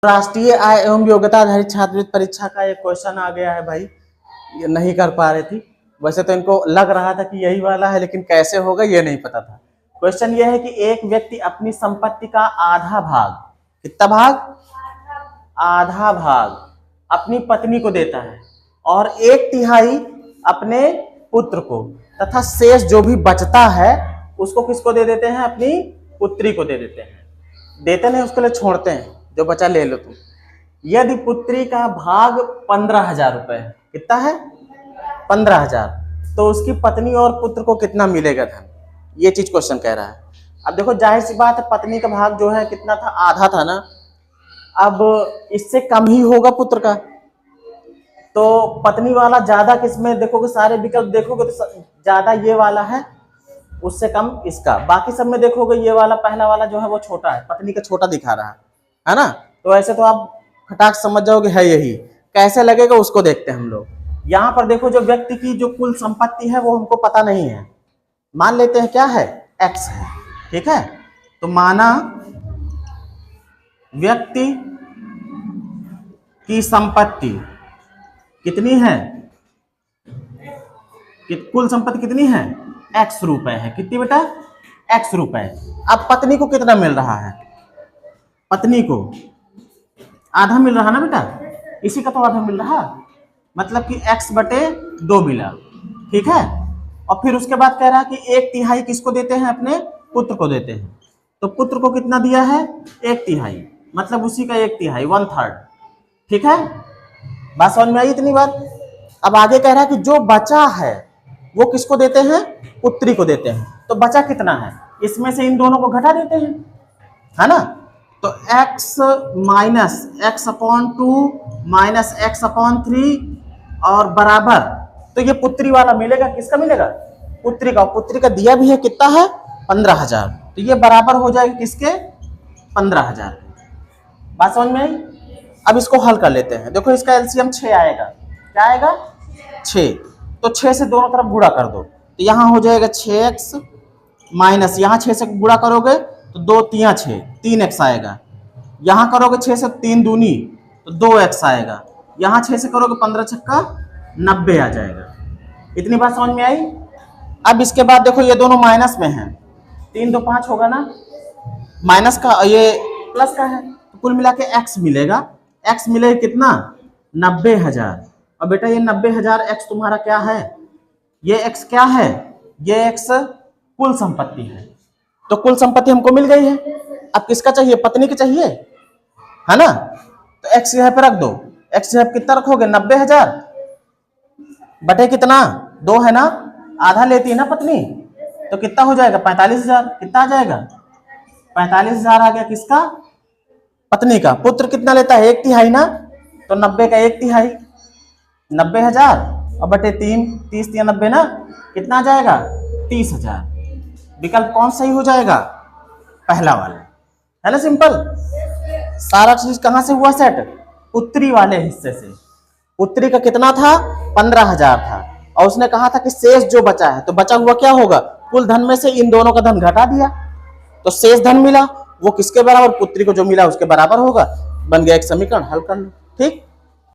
राष्ट्रीय आय एवं योग्यता आधारित छात्रवृत्ति परीक्षा का एक क्वेश्चन आ गया है भाई, ये नहीं कर पा रही थी। वैसे तो इनको लग रहा था कि यही वाला है, लेकिन कैसे होगा ये नहीं पता था। क्वेश्चन ये है कि एक व्यक्ति अपनी संपत्ति का आधा भाग, कितना भाग, आधा भाग अपनी पत्नी को देता है और 1/3 अपने पुत्र को, तथा शेष जो भी बचता है उसको किसको दे देते हैं, अपनी पुत्री को दे देते हैं। देते नहीं, उसके लिए छोड़ते हैं, जो बचा ले लो तुम। यदि पुत्री का भाग 15,000 रुपए है, कितना है 15,000, तो उसकी पत्नी और पुत्र को कितना मिलेगा धन, ये चीज क्वेश्चन कह रहा है। अब देखो जाहिर सी बात है, पत्नी का भाग जो है कितना था, आधा था ना। अब इससे कम ही होगा पुत्र का, तो पत्नी वाला ज्यादा, किसमें देखोगे, सारे विकल्प देखोगे तो ज्यादा ये वाला है, उससे कम इसका। बाकी सब में देखोगे ये वाला पहला वाला जो है वो छोटा है, पत्नी का छोटा दिखा रहा है ना। तो ऐसे तो आप खटाक समझ जाओगे है यही। कैसे लगेगा उसको देखते हैं हम लोग। यहाँ पर देखो, जो व्यक्ति की जो कुल संपत्ति है वो हमको पता नहीं है, मान लेते हैं क्या है, एक्स है, ठीक है। तो माना व्यक्ति की संपत्ति कितनी है, कुल संपत्ति कितनी है, एक्स रुपए है। कितनी बेटा, एक्स रुपए। अब पत्नी को कितना मिल रहा है, पत्नी को आधा मिल रहा ना बेटा, इसी का तो आधा मिल रहा, मतलब कि x/2 मिला, ठीक है। और फिर उसके बाद कह रहा है कि 1/3 किसको देते हैं, अपने पुत्र को देते हैं। तो पुत्र को कितना दिया है, 1/3, मतलब उसी का 1/3, 1/3, ठीक है। बात समझ में आई इतनी बात। अब आगे कह रहा है कि जो बचा है वो किसको देते हैं, पुत्री को देते हैं। तो बचा कितना है, इसमें से इन दोनों को घटा देते हैं, है ना। तो x minus x/2 minus x/3 और बराबर, तो ये पुत्री वाला मिलेगा, किसका मिलेगा, पुत्री का। पुत्री का दिया भी है, कितना है 15,000, तो ये बराबर हो जाएगा किसके, 15,000। बात समझ में आई। अब इसको हल कर लेते हैं। देखो इसका एलसीएम 6 आएगा, क्या आएगा 6, तो 6 से दोनों तरफ गुणा कर दो, तो यहाँ हो जाएगा 6x माइनस, यहाँ 6 से गुणा करोगे तो 2 3 6, 3x आएगा। यहाँ करोगे 6 से 3 दूनी तो 2x आएगा। यहाँ 6 से करोगे 15 छक्का 90 आ जाएगा। इतनी बात समझ में आई। अब इसके बाद देखो ये दोनों माइनस में हैं, 3 2 5 होगा ना, माइनस का ये प्लस का है, तो कुल मिला के x मिलेगा। x मिलेगा कितना, 90,000। और बेटा ये 90,000 x तुम्हारा क्या है, ये x क्या है, ये x कुल संपत्ति है। तो कुल संपत्ति हमको मिल गई है। अब किसका चाहिए, पत्नी की चाहिए, है ना। तो x यहाँ पे रख दो, x यहाँ पे कितना रखोगे, 90,000 बटे कितना, 2 है ना, आधा लेती है ना पत्नी, तो कितना हो जाएगा 45,000। कितना आ जाएगा, 45,000 आ गया किसका, पत्नी का। पुत्र कितना लेता है, 1/3 ना, तो 90 का 1/3, 90,000 और बटे 3, 30 या 90 ना, कितना आ जाएगा 30,000। विकल्प कौन सही हो जाएगा, पहला वाला, है ना। सिंपल। सारा चीज कहां से हुआ सेट, पुत्री वाले हिस्से से। पुत्री का कितना था, 15,000 था, और उसने कहा था कि शेष जो बचा है, तो बचा हुआ क्या होगा, कुल धन में से इन दोनों का धन घटा दिया, तो शेष धन मिला, वो किसके बराबर, पुत्री को जो मिला उसके बराबर होगा। बन गया एक समीकरण, हल कर लो, ठीक।